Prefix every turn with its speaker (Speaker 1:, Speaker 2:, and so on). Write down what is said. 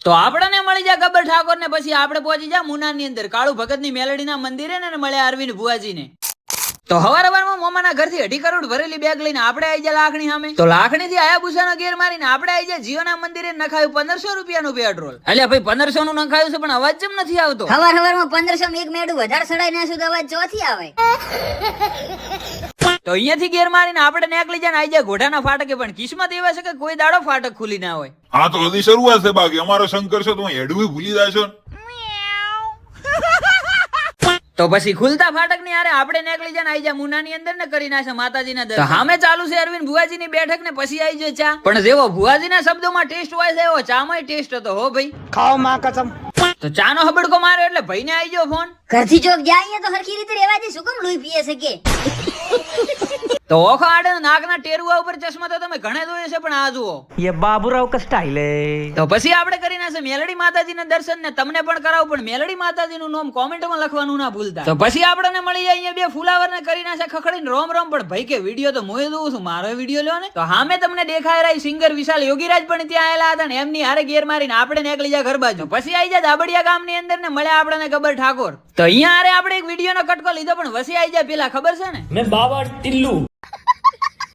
Speaker 1: તો આપણને મળી જાય ગબ્બર ઠાકોર ને પછી આપણે પહોંચી જાય મુનાની અંદર કાળુ ભગત ની મેલડી ના મંદિરે ને મળ્યા અરવિંદ ભુવાજી ને. તો હવારમાં મોમાના ઘરથી 2.5 કરોડ ભરેલી બેગ લઈને આપણે આવી જાય લાખણી સામે. તો લાખણી થી આયાભૂષાનો ગેર મારીને આપણે આવી જાય જીવના મંદિરે નખાયું 1500 રૂપિયાનું પેટ્રોલ. અલ્યા ભાઈ 1500 નું નખાયું છે પણ અવાજ કેમ નથી આવતો?
Speaker 2: હવારમાં 1500 માં એક મેડું વધારે સડાઈ નાખ્યું તો અવાજ ચોથી આવે.
Speaker 1: તો અહીંયાથી ગેર મારીને આપણે નીકળી જાય ને આવી જાય ઘોડાના ફાટકે. પણ કિસ્મત એવા છે કે કોઈ દાડો ફાટક ખુલી ના હોય.
Speaker 3: આ તો હજી શરૂઆત છે, બાકી અમારો શંકર છે તો હેડવું ભૂલી જાય છે.
Speaker 1: તો પછી ખુલતા ફાટક ની આરે આપણે નીકળી જાય ને આવી જાય મુનાની અંદર ને કરી નાખે માતાજીના દર્શન. સામે ચાલુ છે અરવિંદ ભુવાજી ની બેઠક ને પછી આવી જાય ચા. પણ જેવો ભુવાજીના શબ્દોમાં ટેસ્ટ હોય છે એવો ચામાંય ટેસ્ટ હતો હો ભાઈ.
Speaker 4: ખાઓ માં કસમ.
Speaker 1: તો ચાનો હબડકો માર્યો એટલે ભાઈને આવી ગયો ફોન.
Speaker 2: ઘરથી ચોક જાય તો હરખી રીતે રહેવા દે, શું કેમ લોહી પીએ છે કે?
Speaker 1: તો ઓખો આડે નાકના ટેરુઆ ઉપર ચશ્મા તો તમે ઘણા જોયે છે પણ આ જુઓ.
Speaker 4: ये बाबूराव का स्टाइल है.
Speaker 1: તો પછી આપણે કરી નાખે મેલડી માતાજીના દર્શન ને તમને પણ કરાવું, પણ મેલડી માતાજીનું નામ કોમેન્ટમાં લખવાનું ના ભૂલતા. તો પછી આપણને મળી જાય અહીંયા 2 ફુલાવર ને કરી નાખે ખખડીને રોમ રોમ. પણ ભાઈ કે વિડીયો તો મોય જોઉં છું, મારો વિડીયો લ્યો ને. તો હામે તમને દેખાય રહી સિંગર વિશાલ યોગીરાજ પણ ત્યાં આયેલા હતા ને એમની હારે ગેર મારીને આપણે નીકળી જાય ઘર બાજુ. પછી આવી જાય દાબડિયા ગામની અંદર ને મળ્યા આપણને ગબ્બર ઠાકોર. તો અહીંયા હારે આપણે એક વિડીયોનો કટકો લીધો પણ વસી આવી જાય પેલા ખબર છે ને
Speaker 5: मैं बाबा टिल्लू